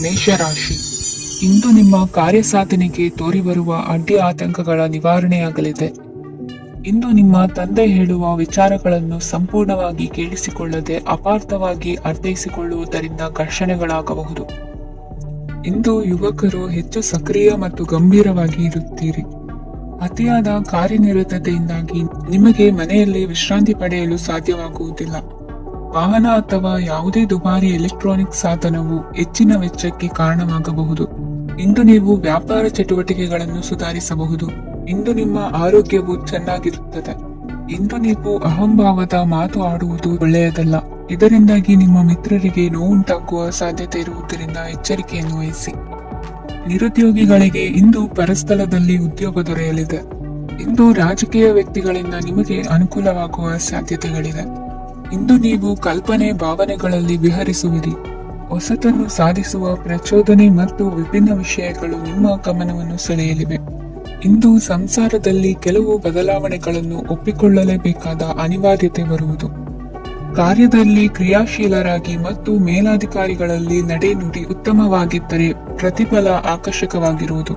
ಮೇಷರಾಶಿ, ಇಂದು ನಿಮ್ಮ ಕಾರ್ಯಸಾಧನೆಗೆ ತೋರಿಬರುವ ಅಡ್ಡಿ ಆತಂಕಗಳ ನಿವಾರಣೆಯಾಗಲಿದೆ. ಇಂದು ನಿಮ್ಮ ತಂದೆ ಹೇಳುವ ವಿಚಾರಗಳನ್ನು ಸಂಪೂರ್ಣವಾಗಿ ಕೇಳಿಸಿಕೊಳ್ಳದೆ ಅಪಾರ್ಥವಾಗಿ ಅರ್ಥೈಸಿಕೊಳ್ಳುವುದರಿಂದ ಘರ್ಷಣೆಗಳಾಗಬಹುದು. ಇಂದು ಯುವಕರು ಹೆಚ್ಚು ಸಕ್ರಿಯ ಮತ್ತು ಗಂಭೀರವಾಗಿ ಇರುತ್ತೀರಿ. ಅತಿಯಾದ ಕಾರ್ಯನಿರತತೆಯಿಂದಾಗಿ ನಿಮಗೆ ಮನೆಯಲ್ಲಿ ವಿಶ್ರಾಂತಿ ಪಡೆಯಲು ಸಾಧ್ಯವಾಗುವುದಿಲ್ಲ. ವಾಹನ ಅಥವಾ ಯಾವುದೇ ದುಬಾರಿ ಎಲೆಕ್ಟ್ರಾನಿಕ್ ಸಾಧನವು ಹೆಚ್ಚಿನ ವೆಚ್ಚಕ್ಕೆ ಕಾರಣವಾಗಬಹುದು. ಇಂದು ನೀವು ವ್ಯಾಪಾರ ಚಟುವಟಿಕೆಗಳನ್ನು ಸುಧಾರಿಸಬಹುದು. ಇಂದು ನಿಮ್ಮ ಆರೋಗ್ಯವು ಚೆನ್ನಾಗಿರುತ್ತದೆ. ಇಂದು ನೀವು ಅಹಂಭಾವದ ಮಾತು ಆಡುವುದು ಒಳ್ಳೆಯದಲ್ಲ. ಇದರಿಂದಾಗಿ ನಿಮ್ಮ ಮಿತ್ರರಿಗೆ ನೋವುಂಟಾಗುವ ಸಾಧ್ಯತೆ ಇರುವುದರಿಂದ ಎಚ್ಚರಿಕೆಯನ್ನು ವಹಿಸಿ. ನಿರುದ್ಯೋಗಿಗಳಿಗೆ ಇಂದು ಪರಸ್ಥಳದಲ್ಲಿ ಉದ್ಯೋಗ ದೊರೆಯಲಿದೆ. ಇಂದು ರಾಜಕೀಯ ವ್ಯಕ್ತಿಗಳಿಂದ ನಿಮಗೆ ಅನುಕೂಲವಾಗುವ ಸಾಧ್ಯತೆಗಳಿದೆ. ಇಂದು ನೀವು ಕಲ್ಪನೆ ಭಾವನೆಗಳಲ್ಲಿ ವಿಹರಿಸುವಿರಿ. ಹೊಸತನ್ನು ಸಾಧಿಸುವ ಪ್ರಚೋದನೆ ಮತ್ತು ವಿಭಿನ್ನ ವಿಷಯಗಳು ನಿಮ್ಮ ಗಮನವನ್ನು ಸೆಳೆಯಲಿವೆ. ಇಂದು ಸಂಸಾರದಲ್ಲಿ ಕೆಲವು ಬದಲಾವಣೆಗಳನ್ನು ಒಪ್ಪಿಕೊಳ್ಳಲೇಬೇಕಾದ ಅನಿವಾರ್ಯತೆ ಬರುವುದು. ಕಾರ್ಯದಲ್ಲಿ ಕ್ರಿಯಾಶೀಲರಾಗಿ ಮತ್ತು ಮೇಲಾಧಿಕಾರಿಗಳಲ್ಲಿ ನಡೆನುಡಿ ಉತ್ತಮವಾಗಿದ್ದರೆ ಪ್ರತಿಫಲ ಆಕರ್ಷಕವಾಗಿರುವುದು.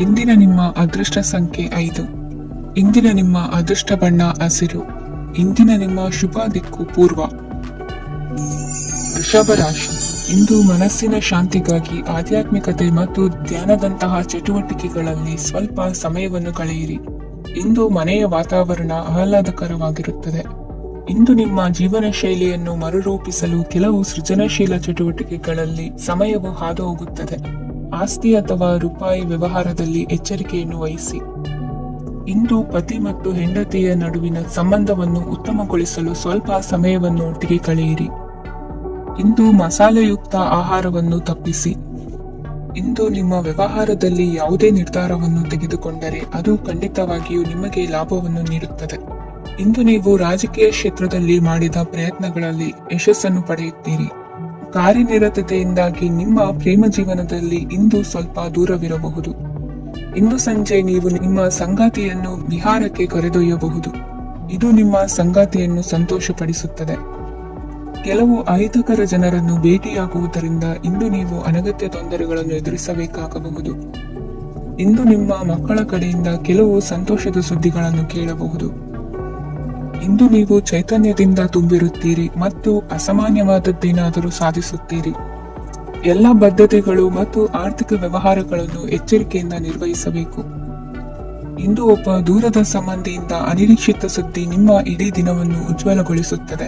ಇಂದಿನ ನಿಮ್ಮ ಅದೃಷ್ಟ ಸಂಖ್ಯೆ 5. ಇಂದಿನ ನಿಮ್ಮ ಅದೃಷ್ಟ ಬಣ್ಣ ಹಸಿರು. ಇಂದಿನ ನಿಮ್ಮ ಶುಭ ದಿಕ್ಕು ಪೂರ್ವ. ವೃಷಭ ರಾಶಿ, ಇಂದು ಮನಸ್ಸಿನ ಶಾಂತಿಗಾಗಿ ಆಧ್ಯಾತ್ಮಿಕತೆ ಮತ್ತು ಧ್ಯಾನದಂತಹ ಚಟುವಟಿಕೆಗಳಲ್ಲಿ ಸ್ವಲ್ಪ ಸಮಯವನ್ನು ಕಳೆಯಿರಿ. ಇಂದು ಮನೆಯ ವಾತಾವರಣ ಆಹ್ಲಾದಕರವಾಗಿರುತ್ತದೆ. ಇಂದು ನಿಮ್ಮ ಜೀವನ ಶೈಲಿಯನ್ನು ಮರುರೂಪಿಸಲು ಕೆಲವು ಸೃಜನಶೀಲ ಚಟುವಟಿಕೆಗಳಲ್ಲಿ ಸಮಯವು ಹಾದು ಹೋಗುತ್ತದೆ. ಆಸ್ತಿ ಅಥವಾ ರೂಪಾಯಿ ವ್ಯವಹಾರದಲ್ಲಿ ಎಚ್ಚರಿಕೆಯನ್ನು ವಹಿಸಿ. ಇಂದು ಪತಿ ಮತ್ತು ಹೆಂಡತಿಯ ನಡುವಿನ ಸಂಬಂಧವನ್ನು ಉತ್ತಮಗೊಳಿಸಲು ಸ್ವಲ್ಪ ಸಮಯವನ್ನು ಒಟ್ಟಿಗೆ ಕಳೆಯಿರಿ. ಇಂದು ಮಸಾಲೆಯುಕ್ತ ಆಹಾರವನ್ನು ತಪ್ಪಿಸಿ. ಇಂದು ನಿಮ್ಮ ವ್ಯವಹಾರದಲ್ಲಿ ಯಾವುದೇ ನಿರ್ಧಾರವನ್ನು ತೆಗೆದುಕೊಂಡರೆ ಅದು ಖಂಡಿತವಾಗಿಯೂ ನಿಮಗೆ ಲಾಭವನ್ನು ನೀಡುತ್ತದೆ. ಇಂದು ನೀವು ರಾಜಕೀಯ ಕ್ಷೇತ್ರದಲ್ಲಿ ಮಾಡಿದ ಪ್ರಯತ್ನಗಳಲ್ಲಿ ಯಶಸ್ಸನ್ನು ಪಡೆಯುತ್ತೀರಿ. ಕಾರ್ಯನಿರತತೆಯಿಂದಾಗಿ ನಿಮ್ಮ ಪ್ರೇಮ ಜೀವನದಲ್ಲಿ ಇಂದು ಸ್ವಲ್ಪ ದೂರವಿರಬಹುದು. ಇಂದು ಸಂಜೆ ನೀವು ನಿಮ್ಮ ಸಂಗಾತಿಯನ್ನು ವಿಹಾರಕ್ಕೆ ಕರೆದೊಯ್ಯಬಹುದು. ಇದು ನಿಮ್ಮ ಸಂಗಾತಿಯನ್ನು ಸಂತೋಷಪಡಿಸುತ್ತದೆ. ಕೆಲವು ಅಹಿತಕರ ಜನರನ್ನು ಭೇಟಿಯಾಗುವುದರಿಂದ ಇಂದು ನೀವು ಅನಗತ್ಯ ತೊಂದರೆಗಳನ್ನು ಎದುರಿಸಬೇಕಾಗಬಹುದು. ಇಂದು ನಿಮ್ಮ ಮಕ್ಕಳ ಕಡೆಯಿಂದ ಕೆಲವು ಸಂತೋಷದ ಸುದ್ದಿಗಳನ್ನು ಕೇಳಬಹುದು. ಇಂದು ನೀವು ಚೈತನ್ಯದಿಂದ ತುಂಬಿರುತ್ತೀರಿ ಮತ್ತು ಅಸಾಮಾನ್ಯವಾದದ್ದೇನಾದರೂ ಸಾಧಿಸುತ್ತೀರಿ. ಎಲ್ಲ ಬದ್ಧತೆಗಳು ಮತ್ತು ಆರ್ಥಿಕ ವ್ಯವಹಾರಗಳನ್ನು ಎಚ್ಚರಿಕೆಯಿಂದ ನಿರ್ವಹಿಸಬೇಕು. ಇಂದು ಒಬ್ಬ ದೂರದ ಸಂಬಂಧಿಯಿಂದ ಅನಿರೀಕ್ಷಿತ ಸುದ್ದಿ ನಿಮ್ಮ ಇಡೀ ದಿನವನ್ನು ಉಜ್ವಲಗೊಳಿಸುತ್ತದೆ.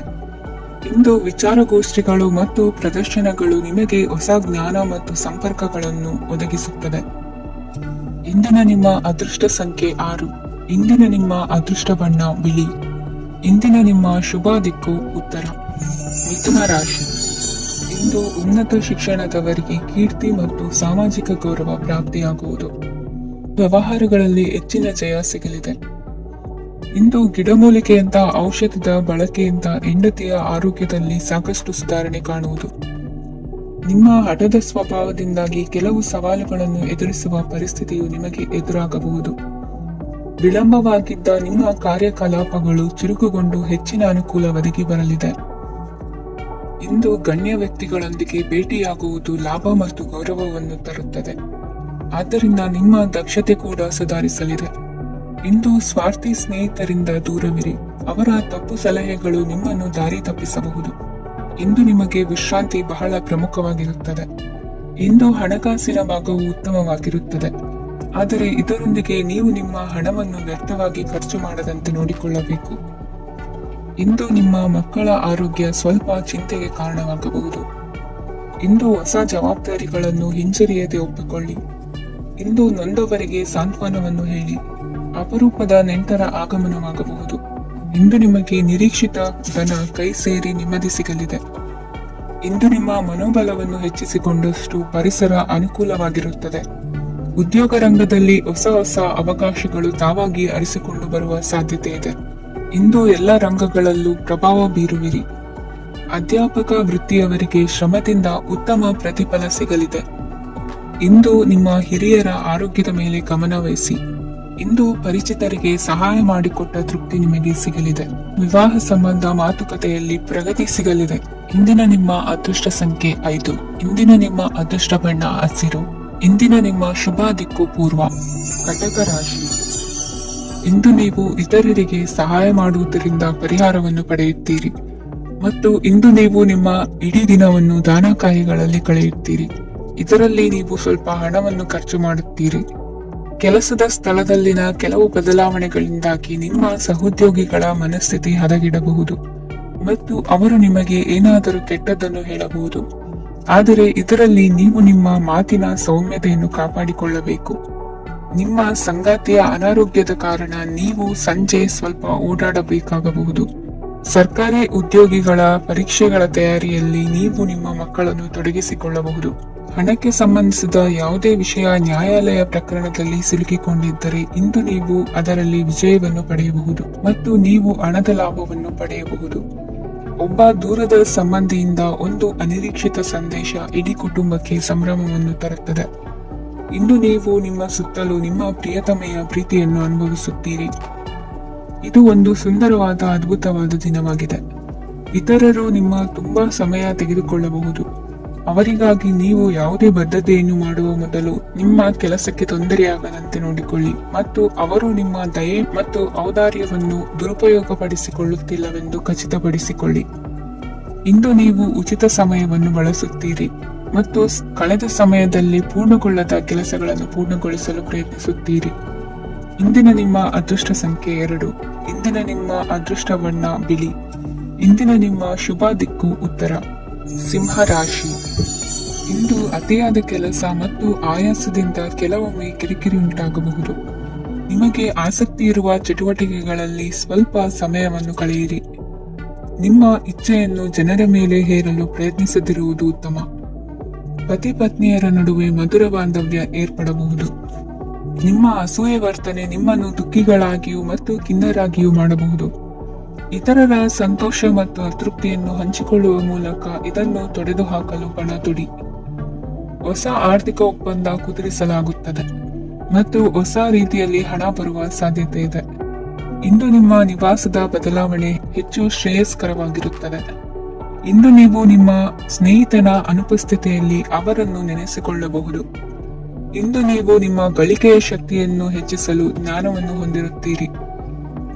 ಇಂದು ವಿಚಾರಗೋಷ್ಠಿಗಳು ಮತ್ತು ಪ್ರದರ್ಶನಗಳು ನಿಮಗೆ ಹೊಸ ಜ್ಞಾನ ಮತ್ತು ಸಂಪರ್ಕಗಳನ್ನು ಒದಗಿಸುತ್ತದೆ. ಇಂದಿನ ನಿಮ್ಮ ಅದೃಷ್ಟ ಸಂಖ್ಯೆ 6. ಇಂದಿನ ನಿಮ್ಮ ಅದೃಷ್ಟ ಬಣ್ಣ ಬಿಳಿ. ಇಂದಿನ ನಿಮ್ಮ ಶುಭ ದಿಕ್ಕು ಉತ್ತರ. ಮಿಥುನ ರಾಶಿ, ಇಂದು ಉನ್ನತ ಶಿಕ್ಷಣದವರಿಗೆ ಕೀರ್ತಿ ಮತ್ತು ಸಾಮಾಜಿಕ ಗೌರವ ಪ್ರಾಪ್ತಿಯಾಗುವುದು. ವ್ಯವಹಾರಗಳಲ್ಲಿ ಹೆಚ್ಚಿನ ಜಯ ಸಿಗಲಿದೆ. ಇಂದು ಗಿಡಮೂಲಿಕೆಯಂತಹ ಔಷಧದ ಬಳಕೆಯಿಂದ ಹೆಂಡತಿಯ ಆರೋಗ್ಯದಲ್ಲಿ ಸಾಕಷ್ಟು ಸುಧಾರಣೆ ಕಾಣುವುದು. ನಿಮ್ಮ ಹಠದ ಸ್ವಭಾವದಿಂದಾಗಿ ಕೆಲವು ಸವಾಲುಗಳನ್ನು ಎದುರಿಸುವ ಪರಿಸ್ಥಿತಿಯು ನಿಮಗೆ ಎದುರಾಗಬಹುದು. ವಿಳಂಬವಾಗಿದ್ದ ನಿಮ್ಮ ಕಾರ್ಯಕಲಾಪಗಳು ಚುರುಕುಗೊಂಡು ಹೆಚ್ಚಿನ ಅನುಕೂಲ ಒದಗಿ ಬರಲಿದೆ. ಇಂದು ಗಣ್ಯ ವ್ಯಕ್ತಿಗಳೊಂದಿಗೆ ಭೇಟಿಯಾಗುವುದು ಲಾಭ ಮತ್ತು ಗೌರವವನ್ನು ತರುತ್ತದೆ. ಆದ್ದರಿಂದ ನಿಮ್ಮ ದಕ್ಷತೆ ಕೂಡ ಸುಧಾರಿಸಲಿದೆ. ಇಂದು ಸ್ವಾರ್ಥಿ ಸ್ನೇಹಿತರಿಂದ ದೂರವಿರಿ. ಅವರ ತಪ್ಪು ಸಲಹೆಗಳು ನಿಮ್ಮನ್ನು ದಾರಿ ತಪ್ಪಿಸಬಹುದು. ಇಂದು ನಿಮಗೆ ವಿಶ್ರಾಂತಿ ಬಹಳ ಪ್ರಮುಖವಾಗಿರುತ್ತದೆ. ಇಂದು ಹಣಕಾಸಿನ ಭಾಗವು ಉತ್ತಮವಾಗಿರುತ್ತದೆ. ಆದರೆ ಇದರೊಂದಿಗೆ ನೀವು ನಿಮ್ಮ ಹಣವನ್ನು ವ್ಯರ್ಥವಾಗಿ ಖರ್ಚು ಮಾಡದಂತೆ ನೋಡಿಕೊಳ್ಳಬೇಕು. ಇಂದು ನಿಮ್ಮ ಮಕ್ಕಳ ಆರೋಗ್ಯ ಸ್ವಲ್ಪ ಚಿಂತೆಗೆ ಕಾರಣವಾಗಬಹುದು. ಇಂದು ಹೊಸ ಜವಾಬ್ದಾರಿಗಳನ್ನು ಹಿಂಜರಿಯದೆ ಒಪ್ಪಿಕೊಳ್ಳಿ. ಇಂದು ನೊಂದವರಿಗೆ ಸಾಂತ್ವನವನ್ನು ಹೇಳಿ. ಅಪರೂಪದ ನೆಂಟರ ಆಗಮನವಾಗಬಹುದು. ಇಂದು ನಿಮಗೆ ನಿರೀಕ್ಷಿತ ಧನ ಕೈ ಸೇರಿ ನೆಮ್ಮದಿ ಸಿಗಲಿದೆ. ಇಂದು ನಿಮ್ಮ ಮನೋಬಲವನ್ನು ಹೆಚ್ಚಿಸಿಕೊಂಡಷ್ಟು ಪರಿಸರ ಅನುಕೂಲವಾಗಿರುತ್ತದೆ. ಉದ್ಯೋಗ ರಂಗದಲ್ಲಿ ಹೊಸ ಹೊಸ ಅವಕಾಶಗಳು ತಾವಾಗಿ ಅರಿಸಿಕೊಂಡು ಬರುವ ಸಾಧ್ಯತೆ ಇದೆ. ಇಂದು ಎಲ್ಲ ರಂಗಗಳಲ್ಲೂ ಪ್ರಭಾವ ಬೀರುವಿರಿ. ಅಧ್ಯಾಪಕ ವೃತ್ತಿಯವರಿಗೆ ಶ್ರಮದಿಂದ ಉತ್ತಮ ಪ್ರತಿಫಲ ಸಿಗಲಿದೆ. ಇಂದು ನಿಮ್ಮ ಹಿರಿಯರ ಆರೋಗ್ಯದ ಮೇಲೆ ಗಮನ ವಹಿಸಿ. ಇಂದು ಪರಿಚಿತರಿಗೆ ಸಹಾಯ ಮಾಡಿಕೊಟ್ಟ ತೃಪ್ತಿ ನಿಮಗೆ ಸಿಗಲಿದೆ. ವಿವಾಹ ಸಂಬಂಧ ಮಾತುಕತೆಯಲ್ಲಿ ಪ್ರಗತಿ ಸಿಗಲಿದೆ. ಇಂದಿನ ನಿಮ್ಮ ಅದೃಷ್ಟ ಸಂಖ್ಯೆ 5. ಇಂದಿನ ನಿಮ್ಮ ಅದೃಷ್ಟ ಬಣ್ಣ ಹಸಿರು. ಇಂದಿನ ನಿಮ್ಮ ಶುಭ ದಿಕ್ಕು ಪೂರ್ವ. ಕಟಕ ರಾಶಿ. ಇಂದು ನೀವು ಇತರರಿಗೆ ಸಹಾಯ ಮಾಡುವುದರಿಂದ ಪರಿಹಾರವನ್ನು ಪಡೆಯುತ್ತೀರಿ ಮತ್ತು ಇಂದು ನೀವು ನಿಮ್ಮ ಇಡೀ ದಿನವನ್ನು ದಾನ ಕಾರ್ಯಗಳಲ್ಲಿ ಕಳೆಯುತ್ತೀರಿ. ಇದರಲ್ಲಿ ನೀವು ಸ್ವಲ್ಪ ಹಣವನ್ನು ಖರ್ಚು ಮಾಡುತ್ತೀರಿ. ಕೆಲಸದ ಸ್ಥಳದಲ್ಲಿನ ಕೆಲವು ಬದಲಾವಣೆಗಳಿಂದಾಗಿ ನಿಮ್ಮ ಸಹೋದ್ಯೋಗಿಗಳ ಮನಸ್ಥಿತಿ ಹದಗೆಡಬಹುದು ಮತ್ತು ಅವರು ನಿಮಗೆ ಏನಾದರೂ ಕೆಟ್ಟದ್ದನ್ನು ಹೇಳಬಹುದು. ಆದರೆ ಇದರಲ್ಲಿ ನೀವು ನಿಮ್ಮ ಮಾತಿನ ಸೌಮ್ಯತೆಯನ್ನು ಕಾಪಾಡಿಕೊಳ್ಳಬೇಕು. ನಿಮ್ಮ ಸಂಗಾತಿಯ ಅನಾರೋಗ್ಯದ ಕಾರಣ ನೀವು ಸಂಜೆ ಸ್ವಲ್ಪ ಓಡಾಡಬೇಕಾಗಬಹುದು. ಸರ್ಕಾರಿ ಉದ್ಯೋಗಿಗಳ ಪರೀಕ್ಷೆಗಳ ತಯಾರಿಯಲ್ಲಿ ನೀವು ನಿಮ್ಮ ಮಕ್ಕಳನ್ನು ತೊಡಗಿಸಿಕೊಳ್ಳಬಹುದು. ಹಣಕ್ಕೆ ಸಂಬಂಧಿಸಿದ ಯಾವುದೇ ವಿಷಯ ನ್ಯಾಯಾಲಯ ಪ್ರಕರಣದಲ್ಲಿ ಸಿಲುಕಿಕೊಂಡಿದ್ದರೆ ಇಂದು ನೀವು ಅದರಲ್ಲಿ ವಿಜಯವನ್ನು ಪಡೆಯಬಹುದು ಮತ್ತು ನೀವು ಹಣದ ಲಾಭವನ್ನು ಪಡೆಯಬಹುದು. ಒಬ್ಬ ದೂರದ ಸಂಬಂಧಿಯಿಂದ ಒಂದು ಅನಿರೀಕ್ಷಿತ ಸಂದೇಶ ಇಡೀ ಕುಟುಂಬಕ್ಕೆ ಸಂಭ್ರಮವನ್ನು ತರುತ್ತದೆ. ಇಂದು ನೀವು ನಿಮ್ಮ ಸುತ್ತಲೂ ನಿಮ್ಮ ಪ್ರಿಯತಮೆಯ ಪ್ರೀತಿಯನ್ನು ಅನುಭವಿಸುತ್ತೀರಿ. ಇದು ಒಂದು ಸುಂದರವಾದ ಅದ್ಭುತವಾದ ದಿನವಾಗಿದೆ. ಇತರರು ನಿಮ್ಮ ತುಂಬಾ ಸಮಯ ತೆಗೆದುಕೊಳ್ಳಬಹುದು. ಅವರಿಗಾಗಿ ನೀವು ಯಾವುದೇ ಬದ್ಧತೆಯನ್ನು ಮಾಡುವ ಮೊದಲು ನಿಮ್ಮ ಕೆಲಸಕ್ಕೆ ತೊಂದರೆಯಾಗದಂತೆ ನೋಡಿಕೊಳ್ಳಿ ಮತ್ತು ಅವರು ನಿಮ್ಮ ದಯೆ ಮತ್ತು ಔದಾರ್ಯವನ್ನು ದುರುಪಯೋಗಪಡಿಸಿಕೊಳ್ಳುತ್ತಿಲ್ಲವೆಂದು ಖಚಿತಪಡಿಸಿಕೊಳ್ಳಿ. ಇಂದು ನೀವು ಉಚಿತ ಸಮಯವನ್ನು ಬಳಸುತ್ತೀರಿ ಮತ್ತು ಕಳೆದ ಸಮಯದಲ್ಲಿ ಪೂರ್ಣಗೊಳ್ಳದ ಕೆಲಸಗಳನ್ನು ಪೂರ್ಣಗೊಳಿಸಲು ಪ್ರಯತ್ನಿಸುತ್ತೀರಿ. ಇಂದಿನ ನಿಮ್ಮ ಅದೃಷ್ಟ ಸಂಖ್ಯೆ 2. ಇಂದಿನ ನಿಮ್ಮ ಅದೃಷ್ಟ ಬಣ್ಣ ಬಿಳಿ. ಇಂದಿನ ನಿಮ್ಮ ಶುಭ ದಿಕ್ಕು ಉತ್ತರ. ಸಿಂಹ ರಾಶಿ. ಇಂದು ಅತಿಯಾದ ಕೆಲಸ ಮತ್ತು ಆಯಾಸದಿಂದ ಕೆಲವೊಮ್ಮೆ ಕಿರಿಕಿರಿ ಉಂಟಾಗಬಹುದು. ನಿಮಗೆ ಆಸಕ್ತಿ ಇರುವ ಚಟುವಟಿಕೆಗಳಲ್ಲಿ ಸ್ವಲ್ಪ ಸಮಯವನ್ನು ಕಳೆಯಿರಿ. ನಿಮ್ಮ ಇಚ್ಛೆಯನ್ನು ಜನರ ಮೇಲೆ ಹೇರಲು ಪ್ರಯತ್ನಿಸದಿರುವುದು ಉತ್ತಮ. ಪತಿ ಪತ್ನಿಯರ ನಡುವೆ ಮಧುರ ಬಾಂಧವ್ಯ ಏರ್ಪಡಬಹುದು. ನಿಮ್ಮ ಅಸೂಯೆ ವರ್ತನೆ ನಿಮ್ಮನ್ನು ದುಃಖಿಗಳಾಗಿಯೂ ಮತ್ತು ಖಿನ್ನರಾಗಿಯೂ ಮಾಡಬಹುದು. ಇತರರ ಸಂತೋಷ ಮತ್ತು ಅತೃಪ್ತಿಯನ್ನು ಹಂಚಿಕೊಳ್ಳುವ ಮೂಲಕ ಇದನ್ನು ತೊಡೆದುಹಾಕಲು ಪಣ ತೊಡಿ. ಹೊಸ ಆರ್ಥಿಕ ಒಪ್ಪಂದ ಕುದುರಿಸಲಾಗುತ್ತದೆ ಮತ್ತು ಹೊಸ ರೀತಿಯಲ್ಲಿ ಹಣ ಬರುವ ಸಾಧ್ಯತೆ ಇದೆ. ಇಂದು ನಿಮ್ಮ ನಿವಾಸದ ಬದಲಾವಣೆ ಹೆಚ್ಚು ಶ್ರೇಯಸ್ಕರವಾಗಿರುತ್ತದೆ. ಇಂದು ನೀವು ನಿಮ್ಮ ಸ್ನೇಹಿತನ ಅನುಪಸ್ಥಿತಿಯಲ್ಲಿ ಅವರನ್ನು ನೆನೆಸಿಕೊಳ್ಳಬಹುದು. ಇಂದು ನೀವು ನಿಮ್ಮ ಗಳಿಕೆಯ ಶಕ್ತಿಯನ್ನು ಹೆಚ್ಚಿಸಲು ಜ್ಞಾನವನ್ನು ಹೊಂದಿರುತ್ತೀರಿ.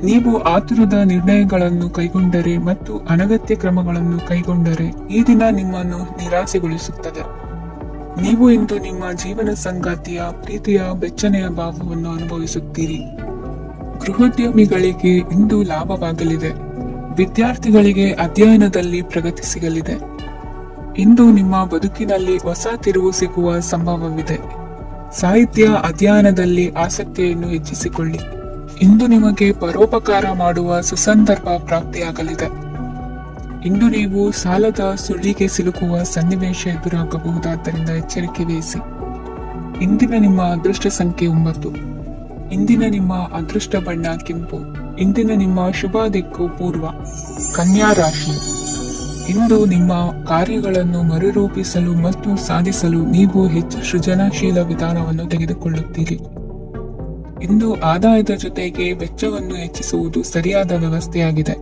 ನೀವು ಆತುರದ ನಿರ್ಣಯಗಳನ್ನು ಕೈಗೊಂಡರೆ ಮತ್ತು ಅನಗತ್ಯ ಕ್ರಮಗಳನ್ನು ಕೈಗೊಂಡರೆ ಈ ದಿನ ನಿಮ್ಮನ್ನು ನಿರಾಸೆಗೊಳಿಸುತ್ತದೆ. ನೀವು ಇಂದು ನಿಮ್ಮ ಜೀವನ ಸಂಗಾತಿಯ ಪ್ರೀತಿಯ ಬೆಚ್ಚನೆಯ ಭಾವವನ್ನು ಅನುಭವಿಸುತ್ತೀರಿ. ಗೃಹೋದ್ಯಮಿಗಳಿಗೆ ಇಂದು ಲಾಭವಾಗಲಿದೆ. ವಿದ್ಯಾರ್ಥಿಗಳಿಗೆ ಅಧ್ಯಯನದಲ್ಲಿ ಪ್ರಗತಿ ಸಿಗಲಿದೆ. ಇಂದು ನಿಮ್ಮ ಬದುಕಿನಲ್ಲಿ ಹೊಸ ತಿರುವು ಸಿಗುವ ಸಂಭವವಿದೆ. ಸಾಹಿತ್ಯ ಅಧ್ಯಯನದಲ್ಲಿ ಆಸಕ್ತಿಯನ್ನು ಹೆಚ್ಚಿಸಿಕೊಳ್ಳಿ. ಇಂದು ನಿಮಗೆ ಪರೋಪಕಾರ ಮಾಡುವ ಸುಸಂದರ್ಭ ಪ್ರಾಪ್ತಿಯಾಗಲಿದೆ. ಇಂದು ನೀವು ಸಾಲದ ಸುಳ್ಳಿಗೆ ಸಿಲುಕುವ ಸನ್ನಿವೇಶ ಎದುರಾಗಬಹುದಾದ್ದರಿಂದ ಎಚ್ಚರಿಕೆ ವಹಿಸಿ. ಇಂದಿನ ನಿಮ್ಮ ಅದೃಷ್ಟ ಸಂಖ್ಯೆ 9. ಇಂದಿನ ನಿಮ್ಮ ಅದೃಷ್ಟ ಬಣ್ಣ ಕೆಂಪು. ಇಂದಿನ ನಿಮ್ಮ ಶುಭ ದಿಕ್ಕು ಪೂರ್ವ. ಕನ್ಯಾ ರಾಶಿ. ಇಂದು ನಿಮ್ಮ ಕಾರ್ಯಗಳನ್ನು ಮರುರೂಪಿಸಲು ಮತ್ತು ಸಾಧಿಸಲು ನೀವು ಹೆಚ್ಚು ಸೃಜನಶೀಲ ವಿಧಾನವನ್ನು ತೆಗೆದುಕೊಳ್ಳುತ್ತೀರಿ. ಇಂದು ಆದಾಯದ ಜೊತೆಗೆ ವೆಚ್ಚವನ್ನು ಹೆಚ್ಚಿಸುವುದು ಸರಿಯಾದ ವ್ಯವಸ್ಥೆಯಾಗಿದೆ.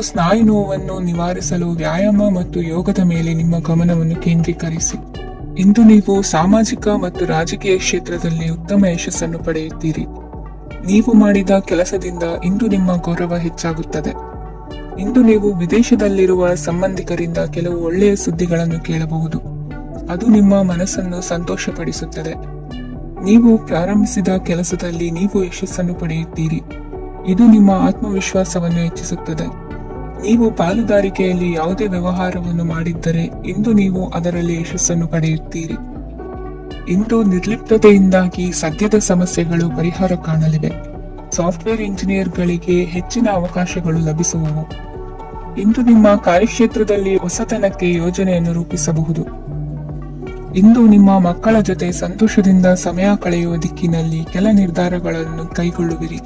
ಸ್ನಾಯು ನೋವನ್ನು ನಿವಾರಿಸಲು ವ್ಯಾಯಾಮ ಮತ್ತು ಯೋಗದ ಮೇಲೆ ನಿಮ್ಮ ಗಮನವನ್ನು ಕೇಂದ್ರೀಕರಿಸಿ. ಇಂದು ನೀವು ಸಾಮಾಜಿಕ ಮತ್ತು ರಾಜಕೀಯ ಕ್ಷೇತ್ರದಲ್ಲಿ ಉತ್ತಮ ಯಶಸ್ಸನ್ನು ಪಡೆಯುತ್ತೀರಿ. ನೀವು ಮಾಡಿದ ಕೆಲಸದಿಂದ ಇಂದು ನಿಮ್ಮ ಗೌರವ ಹೆಚ್ಚಾಗುತ್ತದೆ. ಇಂದು ನೀವು ವಿದೇಶದಲ್ಲಿರುವ ಸಂಬಂಧಿಕರಿಂದ ಕೆಲವು ಒಳ್ಳೆಯ ಸುದ್ದಿಗಳನ್ನು ಕೇಳಬಹುದು. ಅದು ನಿಮ್ಮ ಮನಸ್ಸನ್ನು ಸಂತೋಷಪಡಿಸುತ್ತದೆ. ನೀವು ಪ್ರಾರಂಭಿಸಿದ ಕೆಲಸದಲ್ಲಿ ನೀವು ಯಶಸ್ಸನ್ನು ಪಡೆಯುತ್ತೀರಿ. ಇದು ನಿಮ್ಮ ಆತ್ಮವಿಶ್ವಾಸವನ್ನು ಹೆಚ್ಚಿಸುತ್ತದೆ. ನೀವು ಪಾಲುದಾರಿಕೆಯಲ್ಲಿ ಯಾವುದೇ ವ್ಯವಹಾರವನ್ನು ಮಾಡಿದ್ದರೆ ಇಂದು ನೀವು ಅದರಲ್ಲಿ ಯಶಸ್ಸನ್ನು ಪಡೆಯುತ್ತೀರಿ. ಇಂದು ನಿರ್ಲಿಪ್ತತೆಯಿಂದಾಗಿ ಸದ್ಯದ ಸಮಸ್ಯೆಗಳು ಪರಿಹಾರ ಕಾಣಲಿವೆ. ಸಾಫ್ಟ್ವೇರ್ ಇಂಜಿನಿಯರ್ಗಳಿಗೆ ಹೆಚ್ಚಿನ ಅವಕಾಶಗಳು ಲಭಿಸುವವು. ಇಂದು ನಿಮ್ಮ ಕಾರ್ಯಕ್ಷೇತ್ರದಲ್ಲಿ ಹೊಸತನಕ್ಕೆ ಯೋಜನೆಯನ್ನು ರೂಪಿಸಬಹುದು. ಇಂದು ನಿಮ್ಮ ಮಕ್ಕಳ ಜೊತೆ ಸಂತೋಷದಿಂದ ಸಮಯ ಕಳೆಯುವ ದಿಕ್ಕಿನಲ್ಲಿ ಕೆಲ ನಿರ್ಧಾರಗಳನ್ನು ಕೈಗೊಳ್ಳುವಿರಿ.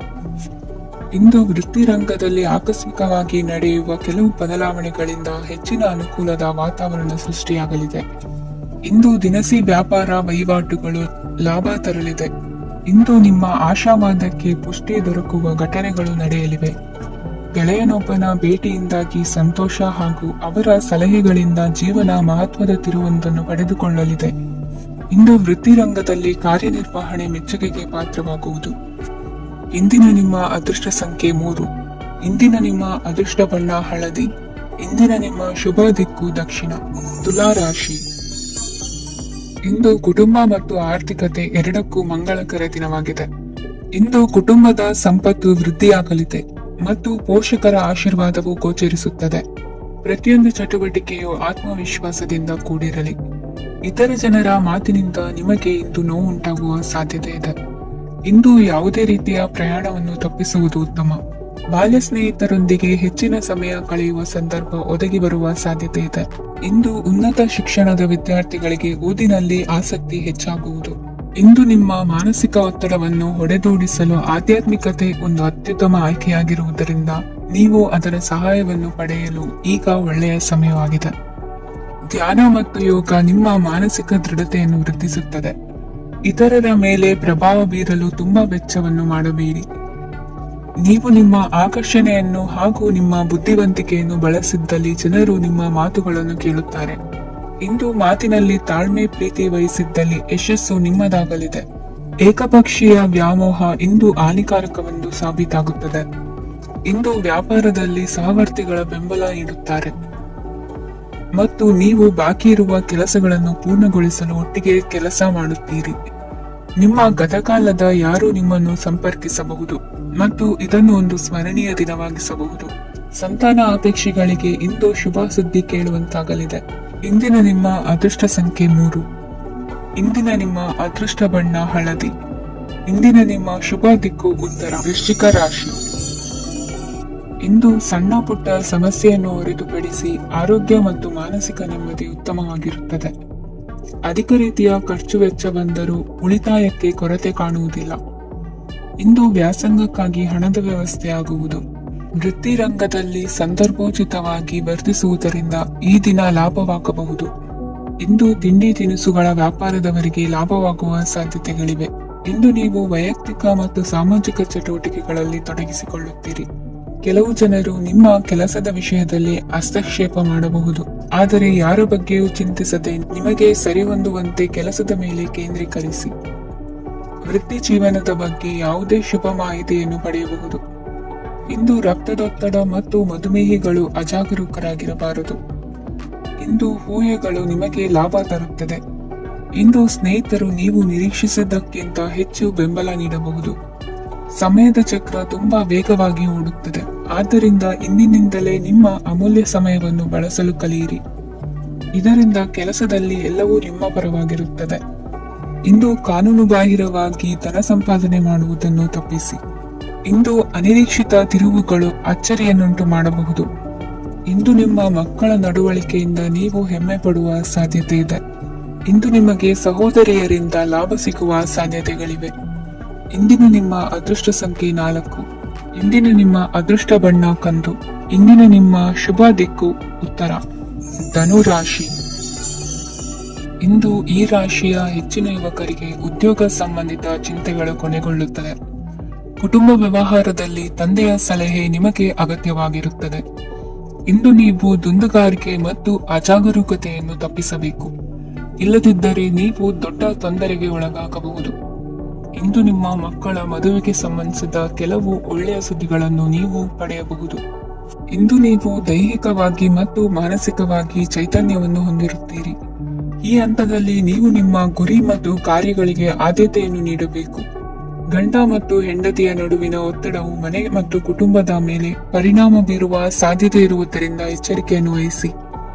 ಇಂದು ವೃತ್ತಿರಂಗದಲ್ಲಿ ಆಕಸ್ಮಿಕವಾಗಿ ನಡೆಯುವ ಕೆಲವು ಬದಲಾವಣೆಗಳಿಂದ ಹೆಚ್ಚಿನ ಅನುಕೂಲದ ವಾತಾವರಣ ಸೃಷ್ಟಿಯಾಗಲಿದೆ. ಇಂದು ದಿನಸಿ ವ್ಯಾಪಾರ ವಹಿವಾಟುಗಳು ಲಾಭ ತರಲಿದೆ. ಇಂದು ನಿಮ್ಮ ಆಶಾವಾದಕ್ಕೆ ಪುಷ್ಟಿ ದೊರಕುವ ಘಟನೆಗಳು ನಡೆಯಲಿವೆ. ಗೆಳೆಯನೊಬ್ಬನ ಭೇಟಿಯಿಂದಾಗಿ ಸಂತೋಷ ಹಾಗೂ ಅವರ ಸಲಹೆಗಳಿಂದ ಜೀವನ ಮಹತ್ವದ ತಿರುವೊಂದನ್ನು ಪಡೆದುಕೊಳ್ಳಲಿದೆ. ಇಂದು ವೃತ್ತಿರಂಗದಲ್ಲಿ ಕಾರ್ಯನಿರ್ವಹಣೆ ಮೆಚ್ಚುಗೆಗೆ ಪಾತ್ರವಾಗುವುದು. ಇಂದಿನ ನಿಮ್ಮ ಅದೃಷ್ಟ ಸಂಖ್ಯೆ 3. ಇಂದಿನ ನಿಮ್ಮ ಅದೃಷ್ಟ ಬಣ್ಣ ಹಳದಿ. ಇಂದಿನ ನಿಮ್ಮ ಶುಭ ದಿಕ್ಕು ದಕ್ಷಿಣ. ತುಲಾ ರಾಶಿ. ಇಂದು ಕುಟುಂಬ ಮತ್ತು ಆರ್ಥಿಕತೆ ಎರಡಕ್ಕೂ ಮಂಗಳಕರ ದಿನವಾಗಿದೆ. ಇಂದು ಕುಟುಂಬದ ಸಂಪತ್ತು ವೃದ್ಧಿಯಾಗಲಿದೆ ಮತ್ತು ಪೋಷಕರ ಆಶೀರ್ವಾದವು ಗೋಚರಿಸುತ್ತದೆ. ಪ್ರತಿಯೊಂದು ಚಟುವಟಿಕೆಯು ಆತ್ಮವಿಶ್ವಾಸದಿಂದ ಕೂಡಿರಲಿ. ಇತರ ಜನರ ಮಾತಿನಿಂದ ನಿಮಗೆ ಇಂದು ನೋವು ಉಂಟಾಗುವ ಸಾಧ್ಯತೆ ಇದೆ. ಇಂದು ಯಾವುದೇ ರೀತಿಯ ಪ್ರಯಾಣವನ್ನು ತಪ್ಪಿಸುವುದು ಉತ್ತಮ. ಬಾಲ್ಯ ಸ್ನೇಹಿತರೊಂದಿಗೆ ಹೆಚ್ಚಿನ ಸಮಯ ಕಳೆಯುವ ಸಂದರ್ಭ ಒದಗಿ ಬರುವ ಸಾಧ್ಯತೆ ಇದೆ. ಇಂದು ಉನ್ನತ ಶಿಕ್ಷಣದ ವಿದ್ಯಾರ್ಥಿಗಳಿಗೆ ಓದಿನಲ್ಲಿ ಆಸಕ್ತಿ ಹೆಚ್ಚಾಗುವುದು. ಇಂದು ನಿಮ್ಮ ಮಾನಸಿಕ ಒತ್ತಡವನ್ನು ಹೊಡೆದೋಡಿಸಲು ಆಧ್ಯಾತ್ಮಿಕತೆ ಒಂದು ಅತ್ಯುತ್ತಮ ಆಯ್ಕೆಯಾಗಿರುವುದರಿಂದ ನೀವು ಅದರ ಸಹಾಯವನ್ನು ಪಡೆಯಲು ಈಗ ಒಳ್ಳೆಯ ಸಮಯವಾಗಿದೆ. ಧ್ಯಾನ ಮತ್ತು ಯೋಗ ನಿಮ್ಮ ಮಾನಸಿಕ ದೃಢತೆಯನ್ನು ವೃದ್ಧಿಸುತ್ತದೆ. ಇತರರ ಮೇಲೆ ಪ್ರಭಾವ ಬೀರಲು ತುಂಬಾ ವೆಚ್ಚವನ್ನು ಮಾಡಬೇಡಿ. ನೀವು ನಿಮ್ಮ ಆಕರ್ಷಣೆಯನ್ನು ಹಾಗೂ ನಿಮ್ಮ ಬುದ್ಧಿವಂತಿಕೆಯನ್ನು ಬಳಸಿದ್ದಲ್ಲಿ ಜನರು ನಿಮ್ಮ ಮಾತುಗಳನ್ನು ಕೇಳುತ್ತಾರೆ. ಇಂದು ಮಾತಿನಲ್ಲಿ ತಾಳ್ಮೆ ಪ್ರೀತಿ ವಹಿಸಿದ್ದಲ್ಲಿ ಯಶಸ್ಸು ನಿಮ್ಮದಾಗಲಿದೆ. ಏಕಪಕ್ಷೀಯ ವ್ಯಾಮೋಹ ಇಂದು ಹಾನಿಕಾರಕವೆಂದು ಸಾಬೀತಾಗುತ್ತದೆ. ಇಂದು ವ್ಯಾಪಾರದಲ್ಲಿ ಸಹವರ್ತಿಗಳ ಬೆಂಬಲ ನೀಡುತ್ತಾರೆ ಮತ್ತು ನೀವು ಬಾಕಿ ಇರುವ ಕೆಲಸಗಳನ್ನು ಪೂರ್ಣಗೊಳಿಸಲು ಒಟ್ಟಿಗೆ ಕೆಲಸ ಮಾಡುತ್ತೀರಿ. ನಿಮ್ಮ ಗತಕಾಲದ ಯಾರು ನಿಮ್ಮನ್ನು ಸಂಪರ್ಕಿಸಬಹುದು ಮತ್ತು ಇದನ್ನು ಒಂದು ಸ್ಮರಣೀಯ ದಿನವಾಗಿಸಬಹುದು. ಸಂತಾನ ಅಪೇಕ್ಷೆಗಳಿಗೆ ಇಂದು ಶುಭ ಸುದ್ದಿ ಕೇಳುವಂತಾಗಲಿದೆ. ಇಂದಿನ ನಿಮ್ಮ ಅದೃಷ್ಟ ಸಂಖ್ಯೆ 3. ಇಂದಿನ ನಿಮ್ಮ ಅದೃಷ್ಟ ಬಣ್ಣ ಹಳದಿ. ಇಂದಿನ ನಿಮ್ಮ ಶುಭ ದಿಕ್ಕು ಉತ್ತರ. ವೃಶ್ಚಿಕ ರಾಶಿ. ಇಂದು ಸಣ್ಣ ಪುಟ್ಟ ಸಮಸ್ಯೆಯನ್ನು ಹೊರತುಪಡಿಸಿ ಆರೋಗ್ಯ ಮತ್ತು ಮಾನಸಿಕ ನೆಮ್ಮದಿ ಉತ್ತಮವಾಗಿರುತ್ತದೆ. ಅಧಿಕ ರೀತಿಯ ಖರ್ಚು ವೆಚ್ಚ ಬಂದರೂ ಉಳಿತಾಯಕ್ಕೆ ಕೊರತೆ ಕಾಣುವುದಿಲ್ಲ. ಇಂದು ವ್ಯಾಸಂಗಕ್ಕಾಗಿ ಹಣದ ವ್ಯವಸ್ಥೆ ಆಗುವುದು. ವೃತ್ತಿರಂಗದಲ್ಲಿ ಸಂದರ್ಭೋಚಿತವಾಗಿ ವರ್ತಿಸುವುದರಿಂದ ಈ ದಿನ ಲಾಭವಾಗಬಹುದು. ಇಂದು ತಿಂಡಿ ತಿನಿಸುಗಳ ವ್ಯಾಪಾರದವರಿಗೆ ಲಾಭವಾಗುವ ಸಾಧ್ಯತೆಗಳಿವೆ. ಇಂದು ನೀವು ವೈಯಕ್ತಿಕ ಮತ್ತು ಸಾಮಾಜಿಕ ಚಟುವಟಿಕೆಗಳಲ್ಲಿ ತೊಡಗಿಸಿಕೊಳ್ಳುತ್ತೀರಿ. ಕೆಲವು ಜನರು ನಿಮ್ಮ ಕೆಲಸದ ವಿಷಯದಲ್ಲಿ ಹಸ್ತಕ್ಷೇಪ ಮಾಡಬಹುದು, ಆದರೆ ಯಾರ ಬಗ್ಗೆಯೂ ಚಿಂತಿಸದೆ ನಿಮಗೆ ಸರಿಹೊಂದುವಂತೆ ಕೆಲಸದ ಮೇಲೆ ಕೇಂದ್ರೀಕರಿಸಿ. ವೃತ್ತಿ ಜೀವನದ ಬಗ್ಗೆ ಯಾವುದೇ ಶುಭ ಮಾಹಿತಿಯನ್ನು ಪಡೆಯಬಹುದು. ಇಂದು ರಕ್ತದೊತ್ತಡ ಮತ್ತು ಮಧುಮೇಹಿಗಳು ಅಜಾಗರೂಕರಾಗಿರಬಾರದು. ಇಂದು ಊಹೆಗಳು ನಿಮಗೆ ಲಾಭ ತರುತ್ತದೆ. ಇಂದು ಸ್ನೇಹಿತರು ನೀವು ನಿರೀಕ್ಷಿಸಿದ್ದಕ್ಕಿಂತ ಹೆಚ್ಚು ಬೆಂಬಲ ನೀಡಬಹುದು. ಸಮಯದ ಚಕ್ರ ತುಂಬಾ ವೇಗವಾಗಿ ಓಡುತ್ತದೆ. ಆದ್ದರಿಂದ ಇಂದಿನಿಂದಲೇ ನಿಮ್ಮ ಅಮೂಲ್ಯ ಸಮಯವನ್ನು ಬಳಸಲು ಕಲಿಯಿರಿ. ಇದರಿಂದ ಕೆಲಸದಲ್ಲಿ ಎಲ್ಲವೂ ನಿಮ್ಮ ಪರವಾಗಿರುತ್ತದೆ. ಇಂದು ಕಾನೂನುಬಾಹಿರವಾಗಿ ಧನ ಸಂಪಾದನೆ ಮಾಡುವುದನ್ನು ತಪ್ಪಿಸಿ. ಇಂದು ಅನಿರೀಕ್ಷಿತ ತಿರುವುಗಳು ಅಚ್ಚರಿಯನ್ನುಂಟು ಮಾಡಬಹುದು. ಇಂದು ನಿಮ್ಮ ಮಕ್ಕಳ ನಡವಳಿಕೆಯಿಂದ ನೀವು ಹೆಮ್ಮೆ ಪಡುವ ಸಾಧ್ಯತೆ ಇದೆ. ಇಂದು ನಿಮಗೆ ಸಹೋದರಿಯರಿಂದ ಲಾಭ ಸಿಗುವ ಸಾಧ್ಯತೆಗಳಿವೆ. ಇಂದಿನ ನಿಮ್ಮ ಅದೃಷ್ಟ ಸಂಖ್ಯೆ 4. ಇಂದಿನ ನಿಮ್ಮ ಅದೃಷ್ಟ ಬಣ್ಣ ಕಂದು. ಇಂದಿನ ನಿಮ್ಮ ಶುಭ ದಿಕ್ಕು ಉತ್ತರ. ಧನು ರಾಶಿ. ಇಂದು ಈ ರಾಶಿಯ ಹೆಚ್ಚಿನ ಯುವಕರಿಗೆ ಉದ್ಯೋಗ ಸಂಬಂಧಿತ ಚಿಂತೆಗಳು ಕೊನೆಗೊಳ್ಳುತ್ತದೆ. ಕುಟುಂಬ ವ್ಯವಹಾರದಲ್ಲಿ ತಂದೆಯ ಸಲಹೆ ನಿಮಗೆ ಅಗತ್ಯವಾಗಿರುತ್ತದೆ. ಇಂದು ನೀವು ದುಂದುಗಾರಿಕೆ ಮತ್ತು ಅಜಾಗರೂಕತೆಯನ್ನು ತಪ್ಪಿಸಬೇಕು. ಇಲ್ಲದಿದ್ದರೆ ನೀವು ದೊಡ್ಡ ತೊಂದರೆಗೆ ಒಳಗಾಗಬಹುದು. ಇಂದು ನಿಮ್ಮ ಮಕ್ಕಳ ಮದುವೆಗೆ ಸಂಬಂಧಿಸಿದ ಕೆಲವು ಒಳ್ಳೆಯ ಸುದ್ದಿಗಳನ್ನು ನೀವು ಪಡೆಯಬಹುದು. ಇಂದು ನೀವು ದೈಹಿಕವಾಗಿ ಮತ್ತು ಮಾನಸಿಕವಾಗಿ ಚೈತನ್ಯವನ್ನು ಹೊಂದಿರುತ್ತೀರಿ. ಈ ಹಂತದಲ್ಲಿ ನೀವು ನಿಮ್ಮ ಗುರಿ ಮತ್ತು ಕಾರ್ಯಗಳಿಗೆ ಆದ್ಯತೆಯನ್ನು ನೀಡಬೇಕು. ಗಂಡ ಮತ್ತು ಹೆಂಡತಿಯ ನಡುವಿನ ಒತ್ತಡವು ಮನೆ ಮತ್ತು ಕುಟುಂಬದ ಮೇಲೆ ಪರಿಣಾಮ ಬೀರುವ ಸಾಧ್ಯತೆ ಇರುವುದರಿಂದ ಎಚ್ಚರಿಕೆಯನ್ನು ವಹಿಸಿ.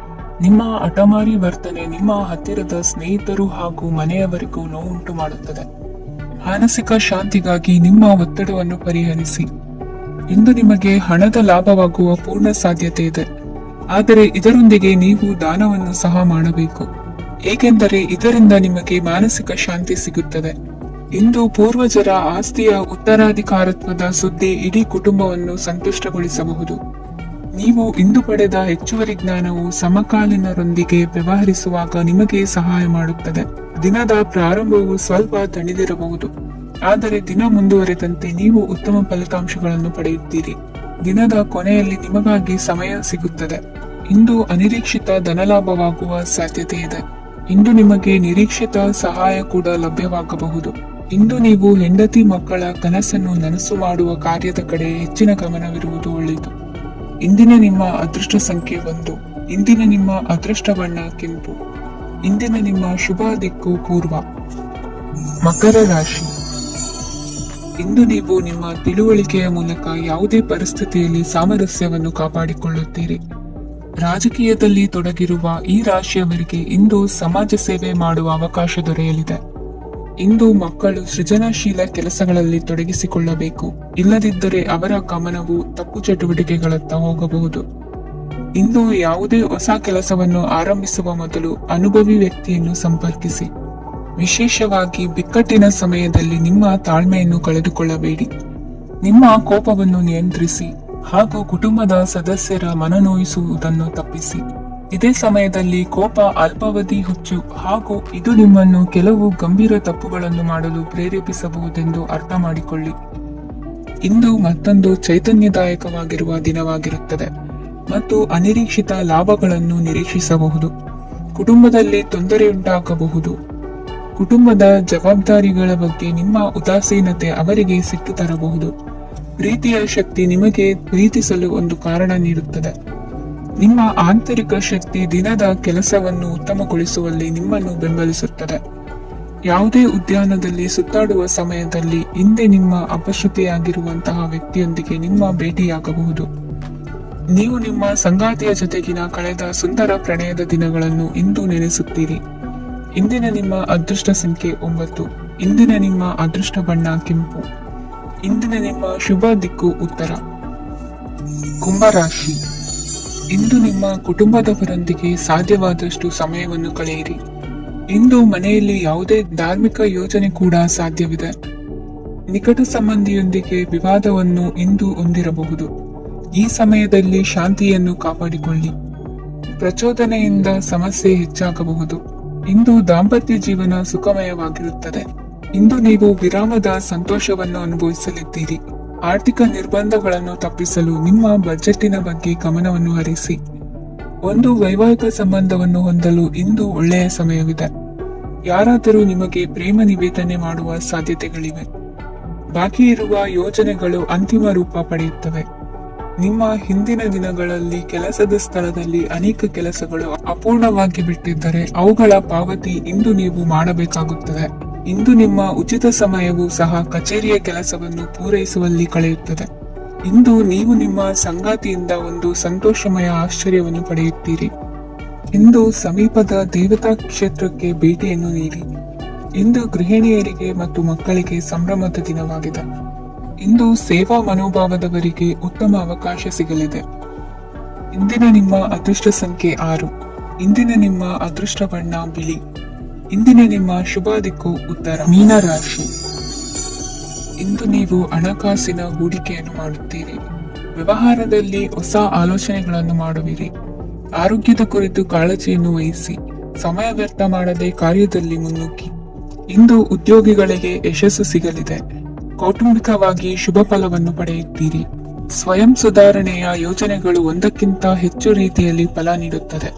ನಿಮ್ಮ ಹಠಮಾರಿ ವರ್ತನೆ ನಿಮ್ಮ ಹತ್ತಿರದ ಸ್ನೇಹಿತರು ಹಾಗೂ ಮನೆಯವರಿಗೂ ನೋವುಂಟು ಮಾಡುತ್ತದೆ. ಮಾನಸಿಕ ಶಾಂತಿಗಾಗಿ ನಿಮ್ಮ ಒತ್ತಡವನ್ನು ಪರಿಹರಿಸಿ. ಇಂದು ನಿಮಗೆ ಹಣದ ಲಾಭವಾಗುವ ಪೂರ್ಣ ಸಾಧ್ಯತೆ ಇದೆ, ಆದರೆ ಇದರೊಂದಿಗೆ ನೀವು ದಾನವನ್ನು ಸಹ ಮಾಡಬೇಕು, ಏಕೆಂದರೆ ಇದರಿಂದ ನಿಮಗೆ ಮಾನಸಿಕ ಶಾಂತಿ ಸಿಗುತ್ತದೆ. ಇಂದು ಪೂರ್ವಜರ ಆಸ್ತಿಯ ಉತ್ತರಾಧಿಕಾರತ್ವದ ಸುದ್ದಿ ಇಡೀ ಕುಟುಂಬವನ್ನು ಸಂತುಷ್ಟಗೊಳಿಸಬಹುದು. ನೀವು ಇಂದು ಪಡೆದ ಹೆಚ್ಚುವರಿ ಜ್ಞಾನವು ಸಮಕಾಲೀನರೊಂದಿಗೆ ವ್ಯವಹರಿಸುವಾಗ ನಿಮಗೆ ಸಹಾಯ ಮಾಡುತ್ತದೆ. ದಿನದ ಪ್ರಾರಂಭವು ಸ್ವಲ್ಪ ತಣಿದಿರಬಹುದು, ಆದರೆ ದಿನ ಮುಂದುವರೆದಂತೆ ನೀವು ಉತ್ತಮ ಫಲಿತಾಂಶಗಳನ್ನು ಪಡೆಯುತ್ತೀರಿ. ದಿನದ ಕೊನೆಯಲ್ಲಿ ನಿಮಗಾಗಿ ಸಮಯ ಸಿಗುತ್ತದೆ. ಇಂದು ಅನಿರೀಕ್ಷಿತ ಧನಲಾಭವಾಗುವ ಸಾಧ್ಯತೆ ಇದೆ. ಇಂದು ನಿಮಗೆ ನಿರೀಕ್ಷಿತ ಸಹಾಯ ಕೂಡ ಲಭ್ಯವಾಗಬಹುದು. ಇಂದು ನೀವು ಹೆಂಡತಿ ಮಕ್ಕಳ ಕನಸನ್ನು ನನಸು ಮಾಡುವ ಕಾರ್ಯದ ಕಡೆ ಹೆಚ್ಚಿನ ಗಮನವಿರುವುದು ಒಳ್ಳೆಯದು. ಇಂದಿನ ನಿಮ್ಮ ಅದೃಷ್ಟ ಸಂಖ್ಯೆ 1. ಇಂದಿನ ನಿಮ್ಮ ಅದೃಷ್ಟ ಬಣ್ಣ ಕೆಂಪು. ಇಂದಿನ ನಿಮ್ಮ ಶುಭ ದಿಕ್ಕು ಪೂರ್ವ. ಮಕರ ರಾಶಿ. ಇಂದು ನೀವು ನಿಮ್ಮ ತಿಳುವಳಿಕೆಯ ಮೂಲಕ ಯಾವುದೇ ಪರಿಸ್ಥಿತಿಯಲ್ಲಿ ಸಾಮರಸ್ಯವನ್ನು ಕಾಪಾಡಿಕೊಳ್ಳುತ್ತೀರಿ. ರಾಜಕೀಯದಲ್ಲಿ ತೊಡಗಿರುವ ಈ ರಾಶಿಯವರಿಗೆ ಇಂದು ಸಮಾಜ ಸೇವೆ ಮಾಡುವ ಅವಕಾಶ ದೊರೆಯಲಿದೆ. ಇಂದು ಮಕ್ಕಳು ಸೃಜನಶೀಲ ಕೆಲಸಗಳಲ್ಲಿ ತೊಡಗಿಸಿಕೊಳ್ಳಬೇಕು, ಇಲ್ಲದಿದ್ದರೆ ಅವರ ಗಮನವು ತಪ್ಪು ಚಟುವಟಿಕೆಗಳತ್ತ ಹೋಗಬಹುದು. ಇಂದು ಯಾವುದೇ ಹೊಸ ಕೆಲಸವನ್ನು ಆರಂಭಿಸುವ ಮೊದಲು ಅನುಭವಿ ವ್ಯಕ್ತಿಯನ್ನು ಸಂಪರ್ಕಿಸಿ. ವಿಶೇಷವಾಗಿ ಬಿಕ್ಕಟ್ಟಿನ ಸಮಯದಲ್ಲಿ ನಿಮ್ಮ ತಾಳ್ಮೆಯನ್ನು ಕಳೆದುಕೊಳ್ಳಬೇಡಿ. ನಿಮ್ಮ ಕೋಪವನ್ನು ನಿಯಂತ್ರಿಸಿ ಹಾಗೂ ಕುಟುಂಬದ ಸದಸ್ಯರ ಮನನೋಯಿಸುವುದನ್ನು ತಪ್ಪಿಸಿ. ಇದೇ ಸಮಯದಲ್ಲಿ ಕೋಪ ಅಲ್ಪಾವಧಿ ಹುಚ್ಚು ಹಾಗೂ ಇದು ನಿಮ್ಮನ್ನು ಕೆಲವು ಗಂಭೀರ ತಪ್ಪುಗಳನ್ನು ಮಾಡಲು ಪ್ರೇರೇಪಿಸಬಹುದೆಂದು ಅರ್ಥ ಮಾಡಿಕೊಳ್ಳಿ. ಇಂದು ಮತ್ತೊಂದು ಚೈತನ್ಯದಾಯಕವಾಗಿರುವ ದಿನವಾಗಿರುತ್ತದೆ ಮತ್ತು ಅನಿರೀಕ್ಷಿತ ಲಾಭಗಳನ್ನು ನಿರೀಕ್ಷಿಸಬಹುದು. ಕುಟುಂಬದಲ್ಲಿ ತೊಂದರೆಯುಂಟಾಗಬಹುದು. ಕುಟುಂಬದ ಜವಾಬ್ದಾರಿಗಳ ಬಗ್ಗೆ ನಿಮ್ಮ ಉದಾಸೀನತೆ ಅವರಿಗೆ ಸಿಟ್ಟು ತರಬಹುದು. ಪ್ರೀತಿಯ ಶಕ್ತಿ ನಿಮಗೆ ಪ್ರೀತಿಸಲು ಒಂದು ಕಾರಣ ನೀಡುತ್ತದೆ. ನಿಮ್ಮ ಆಂತರಿಕ ಶಕ್ತಿ ದಿನದ ಕೆಲಸವನ್ನು ಉತ್ತಮಗೊಳಿಸುವಲ್ಲಿ ನಿಮ್ಮನ್ನು ಬೆಂಬಲಿಸುತ್ತದೆ. ಯಾವುದೇ ಉದ್ಯಾನದಲ್ಲಿ ಸುತ್ತಾಡುವ ಸಮಯದಲ್ಲಿ ಹಿಂದೆ ನಿಮ್ಮ ಅಪಶ್ರುತಿಯಾಗಿರುವಂತಹ ವ್ಯಕ್ತಿಯೊಂದಿಗೆ ನಿಮ್ಮ ಭೇಟಿಯಾಗಬಹುದು. ನೀವು ನಿಮ್ಮ ಸಂಗಾತಿಯ ಜೊತೆಗಿನ ಕಳೆದ ಸುಂದರ ಪ್ರಣಯದ ದಿನಗಳನ್ನು ಇಂದು ನೆನೆಸುತ್ತೀರಿ. ಇಂದಿನ ನಿಮ್ಮ ಅದೃಷ್ಟ ಸಂಖ್ಯೆ 9. ಇಂದಿನ ನಿಮ್ಮ ಅದೃಷ್ಟ ಬಣ್ಣ ಕೆಂಪು. ಇಂದಿನ ನಿಮ್ಮ ಶುಭ ದಿಕ್ಕು ಉತ್ತರ. ಕುಂಭರಾಶಿ. ಇಂದು ನಿಮ್ಮ ಕುಟುಂಬದವರೊಂದಿಗೆ ಸಾಧ್ಯವಾದಷ್ಟು ಸಮಯವನ್ನು ಕಳೆಯಿರಿ. ಇಂದು ಮನೆಯಲ್ಲಿ ಯಾವುದೇ ಧಾರ್ಮಿಕ ಯೋಜನೆ ಕೂಡ ಸಾಧ್ಯವಿದೆ. ನಿಕಟ ಸಂಬಂಧಿಯೊಂದಿಗೆ ವಿವಾದವನ್ನು ಇಂದು ಹೊಂದಿರಬಹುದು. ಈ ಸಮಯದಲ್ಲಿ ಶಾಂತಿಯನ್ನು ಕಾಪಾಡಿಕೊಳ್ಳಿ. ಪ್ರಚೋದನೆಯಿಂದ ಸಮಸ್ಯೆ ಹೆಚ್ಚಾಗಬಹುದು. ಇಂದು ದಾಂಪತ್ಯ ಜೀವನ ಸುಖಮಯವಾಗಿರುತ್ತದೆ. ಇಂದು ನೀವು ವಿರಾಮದ ಸಂತೋಷವನ್ನು ಅನುಭವಿಸಲಿದ್ದೀರಿ. ಆರ್ಥಿಕ ನಿರ್ಬಂಧಗಳನ್ನು ತಪ್ಪಿಸಲು ನಿಮ್ಮ ಬಜೆಟಿನ ಬಗ್ಗೆ ಗಮನವನ್ನು ಹರಿಸಿ. ಒಂದು ವೈವಾಹಿಕ ಸಂಬಂಧವನ್ನು ಹೊಂದಲು ಇಂದು ಒಳ್ಳೆಯ ಸಮಯವಿದೆ. ಯಾರಾದರೂ ನಿಮಗೆ ಪ್ರೇಮ ನಿವೇದನೆ ಮಾಡುವ ಸಾಧ್ಯತೆಗಳಿವೆ. ಬಾಕಿ ಇರುವ ಯೋಜನೆಗಳು ಅಂತಿಮ ರೂಪ ಪಡೆಯುತ್ತವೆ. ನಿಮ್ಮ ಹಿಂದಿನ ದಿನಗಳಲ್ಲಿ ಕೆಲಸದ ಸ್ಥಳದಲ್ಲಿ ಅನೇಕ ಕೆಲಸಗಳು ಅಪೂರ್ಣವಾಗಿ ಬಿಟ್ಟಿದ್ದರೆ ಅವುಗಳ ಪಾವತಿ ಇಂದು ನೀವು ಮಾಡಬೇಕಾಗುತ್ತದೆ. ಇಂದು ನಿಮ್ಮ ಉಚಿತ ಸಮಯವು ಸಹ ಕಚೇರಿಯ ಕೆಲಸವನ್ನು ಪೂರೈಸುವಲ್ಲಿ ಕಳೆಯುತ್ತದೆ. ಇಂದು ನೀವು ನಿಮ್ಮ ಸಂಗಾತಿಯಿಂದ ಒಂದು ಸಂತೋಷಮಯ ಆಶ್ಚರ್ಯವನ್ನು ಪಡೆಯುತ್ತೀರಿ. ಇಂದು ಸಮೀಪದ ದೇವತಾ ಕ್ಷೇತ್ರಕ್ಕೆ ಭೇಟಿಯನ್ನು ನೀಡಿ. ಇಂದು ಗೃಹಿಣಿಯರಿಗೆ ಮತ್ತು ಮಕ್ಕಳಿಗೆ ಸಂಭ್ರಮದ ದಿನವಾಗಿದೆ. ಇಂದು ಸೇವಾ ಮನೋಭಾವದವರಿಗೆ ಉತ್ತಮ ಅವಕಾಶ ಸಿಗಲಿದೆ. ಇಂದಿನ ನಿಮ್ಮ ಅದೃಷ್ಟ ಸಂಖ್ಯೆ 6. ಇಂದಿನ ನಿಮ್ಮ ಅದೃಷ್ಟ ಬಣ್ಣ ಬಿಳಿ. ಇಂದಿನ ನಿಮ್ಮ ಶುಭ ದಿಕ್ಕು ಉತ್ತರ. ಮೀನರಾಶಿ. ಇಂದು ನೀವು ಹಣಕಾಸಿನ ಹೂಡಿಕೆಯನ್ನು ಮಾಡುತ್ತೀರಿ. ವ್ಯವಹಾರದಲ್ಲಿ ಹೊಸ ಆಲೋಚನೆಗಳನ್ನು ಮಾಡುವಿರಿ. ಆರೋಗ್ಯದ ಕುರಿತು ಕಾಳಜಿಯನ್ನು ವಹಿಸಿ. ಸಮಯ ವ್ಯರ್ಥ ಮಾಡದೆ ಕಾರ್ಯದಲ್ಲಿ ಮುನ್ನುಗ್ಗಿ. ಇಂದು ಉದ್ಯೋಗಿಗಳಿಗೆ ಯಶಸ್ಸು ಸಿಗಲಿದೆ. ಕೌಟುಂಬಿಕವಾಗಿ ಶುಭ ಫಲವನ್ನು ಪಡೆಯುತ್ತೀರಿ. ಸ್ವಯಂ ಸುಧಾರಣೆಯ ಯೋಜನೆಗಳು ಒಂದಕ್ಕಿಂತ ಹೆಚ್ಚು ರೀತಿಯಲ್ಲಿ ಫಲ ನೀಡುತ್ತದೆ.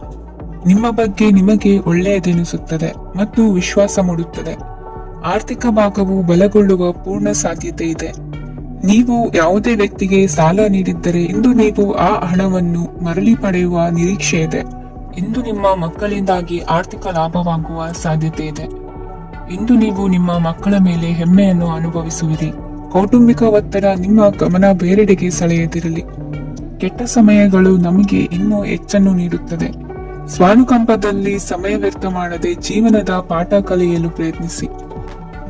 ನಿಮ್ಮ ಬಗ್ಗೆ ನಿಮಗೆ ಒಳ್ಳೆಯದೆನಿಸುತ್ತದೆ ಮತ್ತು ವಿಶ್ವಾಸ ಮೂಡುತ್ತದೆ. ಆರ್ಥಿಕ ಭಾಗವು ಬಲಗೊಳ್ಳುವ ಪೂರ್ಣ ಸಾಧ್ಯತೆ ಇದೆ. ನೀವು ಯಾವುದೇ ವ್ಯಕ್ತಿಗೆ ಸಾಲ ನೀಡಿದ್ದರೆ ಇಂದು ನೀವು ಆ ಹಣವನ್ನು ಮರಳಿ ಪಡೆಯುವ ನಿರೀಕ್ಷೆ ಇದೆ. ಇಂದು ನಿಮ್ಮ ಮಕ್ಕಳಿಂದಾಗಿ ಆರ್ಥಿಕ ಲಾಭವಾಗುವ ಸಾಧ್ಯತೆ ಇದೆ. ಇಂದು ನೀವು ನಿಮ್ಮ ಮಕ್ಕಳ ಮೇಲೆ ಹೆಮ್ಮೆಯನ್ನು ಅನುಭವಿಸುವಿರಿ. ಕೌಟುಂಬಿಕ ಒತ್ತಡ ನಿಮ್ಮ ಗಮನ ಬೇರೆಡೆಗೆ ಸೆಳೆಯದಿರಲಿ. ಕೆಟ್ಟ ಸಮಯಗಳು ನಮಗೆ ಇನ್ನೂ ಹೆಚ್ಚನ್ನು ನೀಡುತ್ತದೆ. ಸ್ವಾನುಕಂಪದಲ್ಲಿ ಸಮಯ ವ್ಯರ್ಥ ಮಾಡದೆ ಜೀವನದ ಪಾಠ ಕಲಿಯಲು ಪ್ರಯತ್ನಿಸಿ.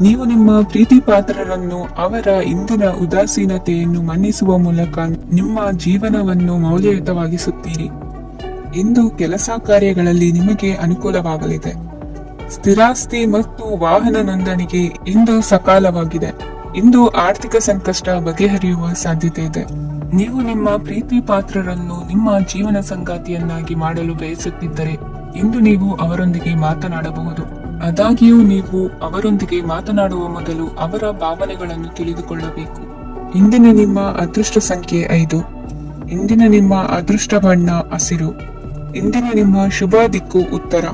ನೀವು ನಿಮ್ಮ ಪ್ರೀತಿ ಪಾತ್ರರನ್ನು ಅವರ ಇಂದಿನ ಉದಾಸೀನತೆಯನ್ನು ಮನ್ನಿಸುವ ಮೂಲಕ ನಿಮ್ಮ ಜೀವನವನ್ನು ಮೌಲ್ಯಯುತವಾಗಿಸುತ್ತೀರಿ. ಇಂದು ಕೆಲಸ ಕಾರ್ಯಗಳಲ್ಲಿ ನಿಮಗೆ ಅನುಕೂಲವಾಗಲಿದೆ. ಸ್ಥಿರಾಸ್ತಿ ಮತ್ತು ವಾಹನ ನೋಂದಣಿಗೆ ಇಂದು ಸಕಾಲವಾಗಿದೆ. ಇಂದು ಆರ್ಥಿಕ ಸಂಕಷ್ಟ ಬಗೆಹರಿಯುವ ಸಾಧ್ಯತೆ ಇದೆ. ನೀವು ನಿಮ್ಮ ಪ್ರೀತಿ ಪಾತ್ರರನ್ನು ನಿಮ್ಮ ಜೀವನ ಸಂಗಾತಿಯನ್ನಾಗಿ ಮಾಡಲು ಬಯಸುತ್ತಿದ್ದರೆ ಇಂದು ನೀವು ಅವರೊಂದಿಗೆ ಮಾತನಾಡಬಹುದು. ಆದಾಗ್ಯೂ ನೀವು ಅವರೊಂದಿಗೆ ಮಾತನಾಡುವ ಮೊದಲು ಅವರ ಭಾವನೆಗಳನ್ನು ತಿಳಿದುಕೊಳ್ಳಬೇಕು. ಇಂದಿನ ನಿಮ್ಮ ಅದೃಷ್ಟ ಸಂಖ್ಯೆ 5. ಇಂದಿನ ನಿಮ್ಮ ಅದೃಷ್ಟ ಬಣ್ಣ ಹಸಿರು. ಇಂದಿನ ನಿಮ್ಮ ಶುಭ ದಿಕ್ಕು ಉತ್ತರ.